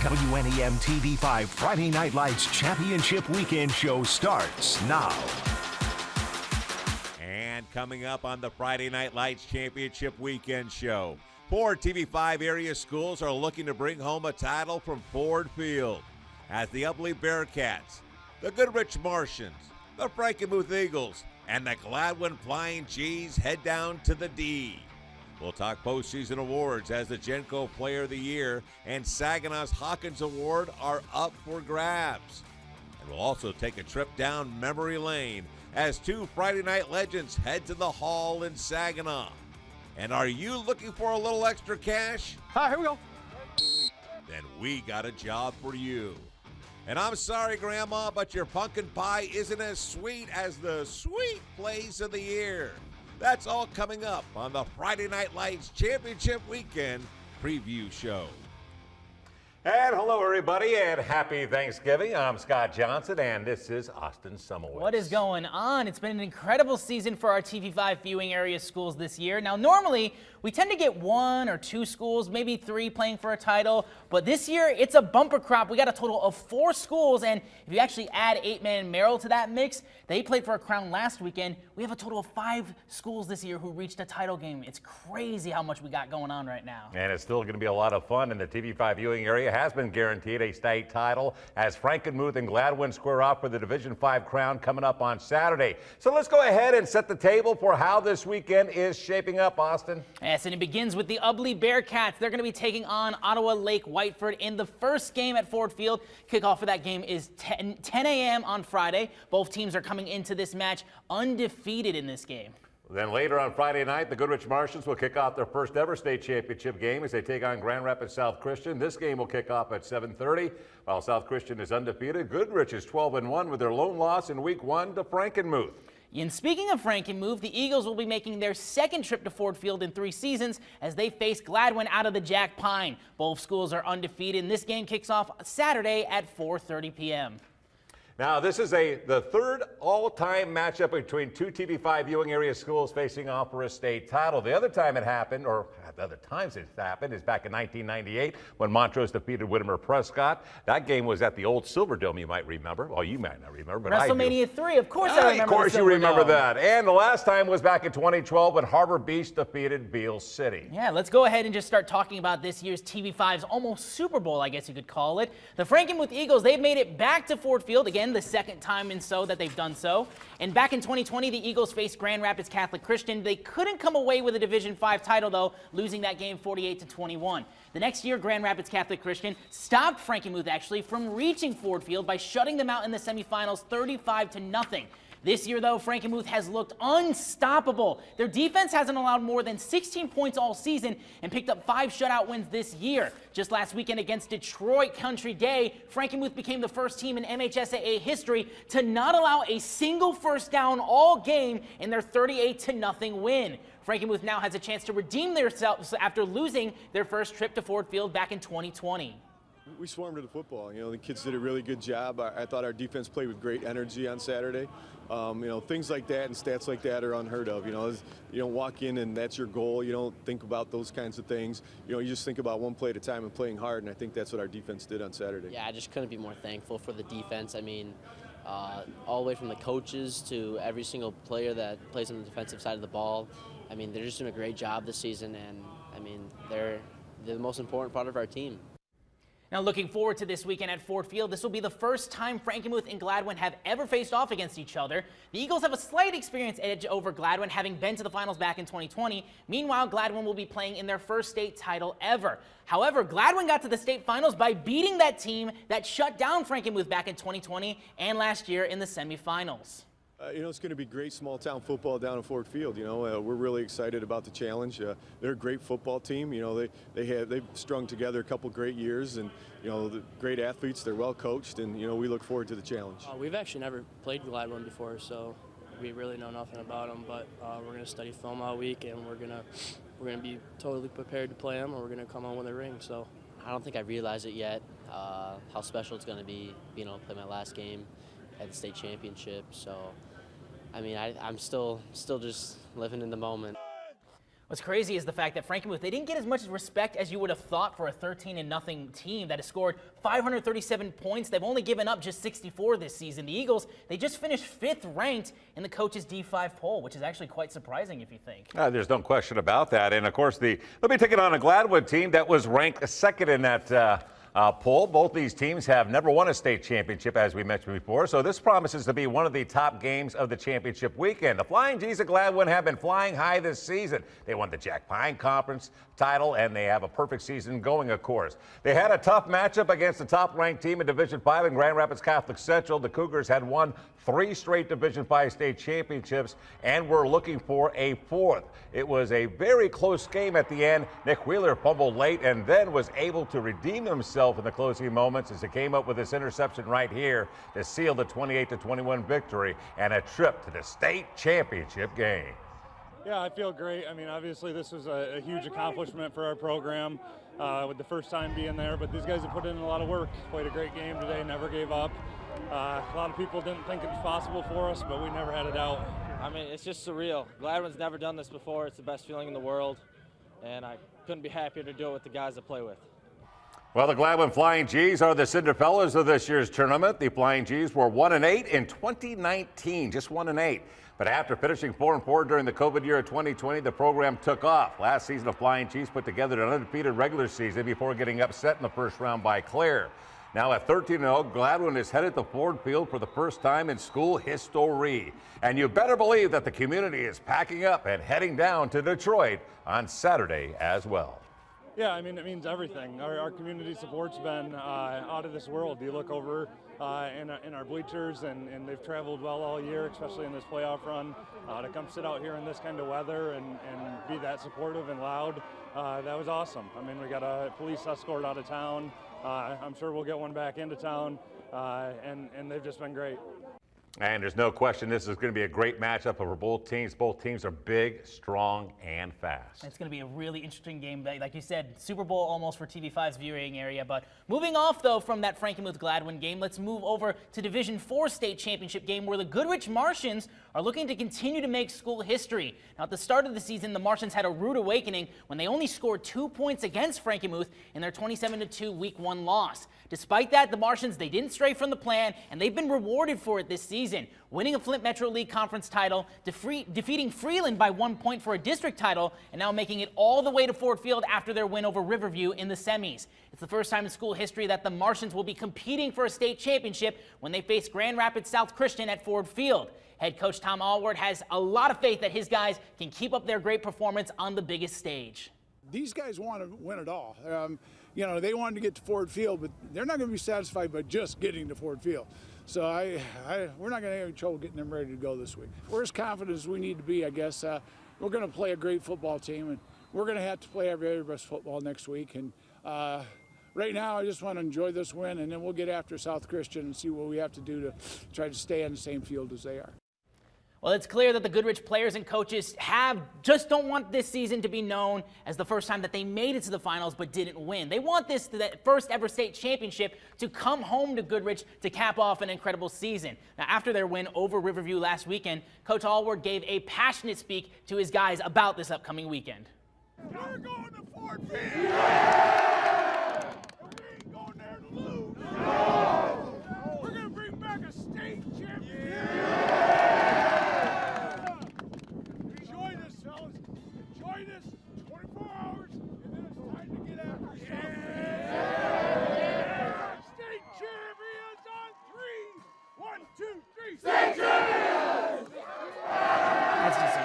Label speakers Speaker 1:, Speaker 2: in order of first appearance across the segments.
Speaker 1: WNEM TV5 Friday Night Lights Championship Weekend show starts now.
Speaker 2: And coming up on the Friday Night Lights Championship Weekend show, 4 TV5 area schools are looking to bring home a title from Ford Field as the Ubly Bearcats, the Goodrich Martians, the Frankenmuth Eagles, and the Gladwin Flying G's head down to the D. We'll talk postseason awards as the Genco Player of the Year and Saginaw's Hawkins Award are up for grabs. And we'll also take a trip down memory lane as 2 Friday night legends head to the Hall in Saginaw. And are you looking for a little extra cash?
Speaker 3: Hi, here we go.
Speaker 2: Then we got a job for you. And I'm sorry, Grandma, but your pumpkin pie isn't as sweet as the sweet plays of the year. That's all coming up on the Friday Night Lights Championship Weekend preview show.
Speaker 4: And hello, everybody, and happy Thanksgiving. I'm Scott Johnson, and this is Austin Szumowicz.
Speaker 5: What is going on? It's been an incredible season for our TV5 viewing area schools this year. Now, normally, we tend to get 1 or 2 schools, maybe 3 playing for a title, but this year, it's a bumper crop. We got a total of 4 schools, and if you actually add 8-man Merrill to that mix, they played for a crown last weekend. We have a total of 5 schools this year who reached a title game. It's crazy how much we got going on right now.
Speaker 4: And it's still going to be a lot of fun, and the TV5 viewing area has been guaranteed a state title as Frankenmuth and Gladwin square off for the Division 5 crown coming up on Saturday. So let's go ahead and set the table for how this weekend is shaping up, Austin.
Speaker 5: Yes, and it begins with the Ubly Bearcats. They're going to be taking on Ottawa Lake Whiteford in the first game at Ford Field. Kickoff for that game is 10 a.m. on Friday. Both teams are coming into this match undefeated in this game.
Speaker 4: Then later on Friday night, the Goodrich Martians will kick off their first ever state championship game as they take on Grand Rapids South Christian. This game will kick off at 7:30. While South Christian is undefeated, Goodrich is 12-1 with their lone loss in week 1 to Frankenmuth.
Speaker 5: And speaking of Frankenmuth, the Eagles will be making their second trip to Ford Field in 3 seasons as they face Gladwin out of the Jack Pine. Both schools are undefeated, and this game kicks off Saturday at 4:30 p.m.
Speaker 4: Now, this is the third all-time matchup between 2 TV5 viewing area schools facing off for a state title. The other time it happened, or the other times it's happened, is back in 1998 when Montrose defeated Whittimer Prescott. That game was at the old Silverdome, you might remember. Well, you might not remember, but
Speaker 5: WrestleMania 3, of course I remember.
Speaker 4: Of course you remember that. And the last time was back in 2012 when Harbor Beach defeated Beale City.
Speaker 5: Yeah, let's go ahead and just start talking about this year's TV5's almost Super Bowl, I guess you could call it. The Frankenmuth Eagles, they've made it back to Ford Field again, the second time in so that they've done so. And back in 2020, the Eagles faced Grand Rapids Catholic Christian. They couldn't come away with a Division 5 title, though, losing that game 48-21. The next year, Grand Rapids Catholic Christian stopped Frankenmuth, actually, from reaching Ford Field by shutting them out in the semifinals 35-0. This year, though, Frankenmuth has looked unstoppable. Their defense hasn't allowed more than 16 points all season and picked up 5 shutout wins this year. Just last weekend against Detroit Country Day, Frankenmuth became the first team in MHSAA history to not allow a single first down all game in their 38-0 win. Frankenmuth now has a chance to redeem themselves after losing their first trip to Ford Field back in 2020.
Speaker 6: We swarmed to the football. You know, the kids did a really good job. I thought our defense played with great energy on Saturday. You know, things like that and stats like that are unheard of. You know, you don't walk in and that's your goal. You don't think about those kinds of things. You know, you just think about one play at a time and playing hard, and I think that's what our defense did on Saturday.
Speaker 7: Yeah, I just couldn't be more thankful for the defense. I mean, all the way from the coaches to every single player that plays on the defensive side of the ball. I mean, they're just doing a great job this season, and I mean, they're the most important part of our team.
Speaker 5: Now, looking forward to this weekend at Ford Field, this will be the first time Frankenmuth and Gladwin have ever faced off against each other. The Eagles have a slight experience edge over Gladwin, having been to the finals back in 2020. Meanwhile, Gladwin will be playing in their first state title ever. However, Gladwin got to the state finals by beating that team that shut down Frankenmuth back in 2020 and last year in the semifinals.
Speaker 6: You know, it's going to be great small-town football down at Ford Field. You know, we're really excited about the challenge. They're a great football team. You know, they've strung together a couple great years, and you know, the great athletes. They're well coached, and you know, we look forward to the challenge.
Speaker 8: We've actually never played Gladwin before, so we really know nothing about them. But we're going to study film all week, and we're gonna be totally prepared to play them, and we're going to come on with a ring. So
Speaker 7: I don't think I realize it yet how special it's going to be being able to play my last game at the state championship. So. I mean, I'm still just living in the moment.
Speaker 5: What's crazy is the fact that Frankenmuth, they didn't get as much respect as you would have thought for a 13-0 team that has scored 537 points. They've only given up just 64 this season. The Eagles, they just finished 5th ranked in the coach's D5 poll, which is actually quite surprising if you think.
Speaker 4: There's no question about that. And of course, let me take it on a Gladwin team that was ranked 2nd in that poll. Both these teams have never won a state championship, as we mentioned before, so this promises to be one of the top games of the championship weekend. The Flying G's of Gladwin have been flying high this season. They won the Jack Pine Conference title, and they have a perfect season going, of course. They had a tough matchup against the top-ranked team in Division 5 in Grand Rapids Catholic Central. The Cougars had won 3 straight Division 5 state championships and were looking for a 4th. It was a very close game at the end. Nick Wheeler fumbled late and then was able to redeem himself in the closing moments as he came up with this interception right here to seal the 28-21 victory and a trip to the state championship game.
Speaker 3: Yeah, I feel great. I mean, obviously this was a huge accomplishment for our program with the first time being there, but these guys have put in a lot of work. Played a great game today, never gave up. A lot of people didn't think it was possible for us, but we never had a doubt.
Speaker 9: I mean, it's just surreal. Gladwin's never done this before. It's the best feeling in the world, and I couldn't be happier to do it with the guys I play with.
Speaker 4: Well, the Gladwin Flying G's are the Cinderfellas of this year's tournament. The Flying G's were 1-8 in 2019, just 1-8. But after finishing 4-4 during the COVID year of 2020, the program took off. Last season, the Flying G's put together an undefeated regular season before getting upset in the first round by Clare. Now at 13-0, Gladwin is headed to Ford Field for the first time in school history. And you better believe that the community is packing up and heading down to Detroit on Saturday as well.
Speaker 3: Yeah, I mean, it means everything. Our community support's been out of this world. You look over in our bleachers, and they've traveled well all year, especially in this playoff run. To come sit out here in this kind of weather and be that supportive and loud, that was awesome. I mean, we got a police escort out of town. I'm sure we'll get one back into town, and they've just been great.
Speaker 4: And there's no question this is going to be a great matchup for both teams. Both teams are big, strong, and fast.
Speaker 5: It's going to be a really interesting game. Like you said, Super Bowl almost for TV5's viewing area. But moving off, though, from that Frankenmuth-Gladwin game, let's move over to Division 4 state championship game where the Goodrich Martians are looking to continue to make school history. Now, at the start of the season, the Martians had a rude awakening when they only scored 2 points against Frankenmuth in their 27-2 Week 1 loss. Despite that, the Martians, they didn't stray from the plan, and they've been rewarded for it this season, winning a Flint Metro League Conference title, defeating Freeland by 1 point for a district title, and now making it all the way to Ford Field after their win over Riverview in the semis. It's the first time in school history that the Martians will be competing for a state championship when they face Grand Rapids South Christian at Ford Field. Head coach Tom Allward has a lot of faith that his guys can keep up their great performance on the biggest stage.
Speaker 10: These guys want to win it all. You know, they wanted to get to Ford Field, but they're not going to be satisfied by just getting to Ford Field. So we're not going to have any trouble getting them ready to go this week. We're as confident as we need to be, I guess. We're going to play a great football team, and we're going to have to play our very best football next week. And right now, I just want to enjoy this win, and then we'll get after South Christian and see what we have to do to try to stay on the same field as they are.
Speaker 5: Well, it's clear that the Goodrich players and coaches just don't want this season to be known as the first time that they made it to the finals but didn't win. They want this, the first ever state championship, to come home to Goodrich to cap off an incredible season. Now, after their win over Riverview last weekend, Coach Allward gave a passionate speak to his guys about this upcoming weekend.
Speaker 10: We're going to Ford Field! Yeah! We ain't going there to lose! No! We're going to bring back a state championship! Yeah! Enjoy this, fellas. Enjoy this 24 hours, and then it's time to get after something. Yeah! State champions on 3! 1, 2, 3! State champions!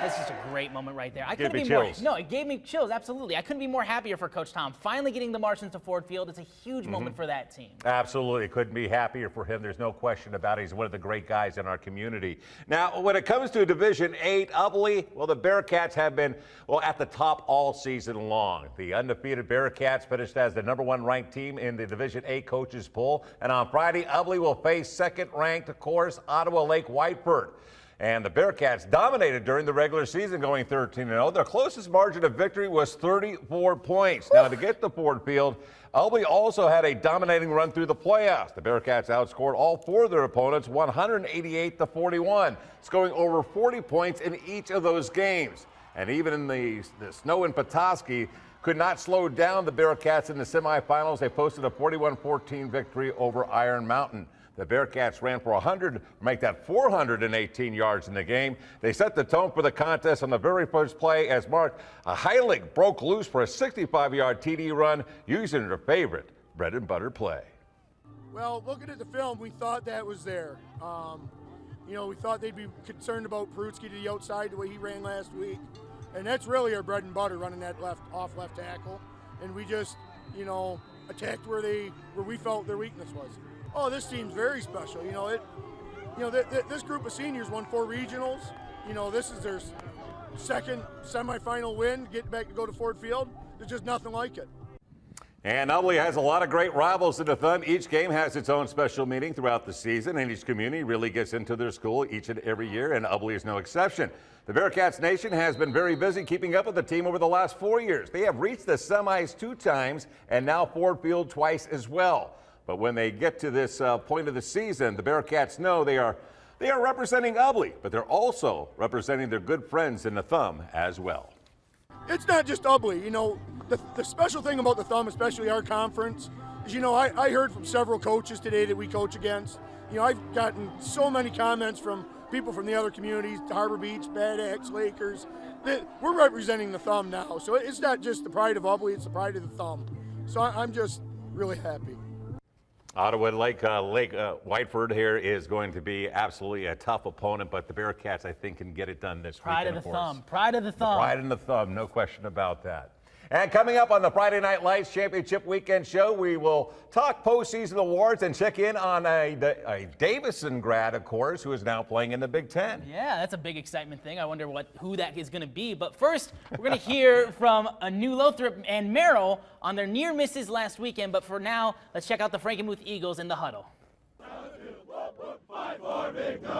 Speaker 5: That's just a great moment right there.
Speaker 4: Gave me chills.
Speaker 5: No, it gave me chills, absolutely. I couldn't be more happier for Coach Tom. Finally getting the Martians to Ford Field. It's a huge moment for that team.
Speaker 4: Absolutely. Couldn't be happier for him. There's no question about it. He's one of the great guys in our community. Now, when it comes to Division 8, Ubly, well, the Bearcats have been, at the top all season long. The undefeated Bearcats finished as the #1 ranked team in the Division 8 coaches poll. And on Friday, Ubly will face second-ranked, of course, Ottawa Lake Whiteford. And the Bearcats dominated during the regular season, going 13-0. Their closest margin of victory was 34 points. Now, to get to Ford Field, Ubly also had a dominating run through the playoffs. The Bearcats outscored all 4 of their opponents 188-41, scoring over 40 points in each of those games. And even in the snow in Petoskey could not slow down the Bearcats in the semifinals. They posted a 41-14 victory over Iron Mountain. The Bearcats ran for 100, make that 418 yards in the game. They set the tone for the contest on the very first play as Mark Heilig broke loose for a 65-yard TD run using their favorite bread and butter play.
Speaker 11: Well, looking at the film, we thought that was there. You know, we thought they'd be concerned about Perutsky to the outside the way he ran last week. And that's really our bread and butter, running that off left tackle. And we just, you know, attacked where we felt their weakness was. Oh, this team's very special. This group of seniors won 4 regionals. You know, this is their second semifinal win, getting back to go to Ford Field. There's just nothing like it.
Speaker 4: And Ubly has a lot of great rivals in the Thumb. Each game has its own special meaning throughout the season, and each community really gets into their school each and every year, and Ubly is no exception. The Bearcats Nation has been very busy keeping up with the team over the last 4 years. They have reached the semis 2 times and now Ford Field twice as well. But when they get to this point of the season, the Bearcats know they are representing Ubly, but they're also representing their good friends in the Thumb as well.
Speaker 11: It's not just Ubly. You know, the special thing about the Thumb, especially our conference, is, you know, I heard from several coaches today that we coach against. You know, I've gotten so many comments from people from the other communities, Harbor Beach, Bad Axe, Lakers, that we're representing the Thumb now. So it's not just the pride of Ubly, it's the pride of the Thumb. So I'm just really happy.
Speaker 4: Ottawa Lake Whiteford here is going to be absolutely a tough opponent, but the Bearcats, I think, can get it done this weekend.
Speaker 5: Pride of the Thumb. Pride of the Thumb.
Speaker 4: Pride in the Thumb, no question about that. And coming up on the Friday Night Lights Championship Weekend Show, we will talk postseason awards and check in on a Davison grad, of course, who is now playing in the Big Ten.
Speaker 5: Yeah, that's a big excitement thing. I wonder who that is going to be. But first, we're going to hear from New Lothrop and Merrill on their near misses last weekend. But for now, let's check out the Frankenmuth Eagles in the huddle.
Speaker 12: Fight for victory!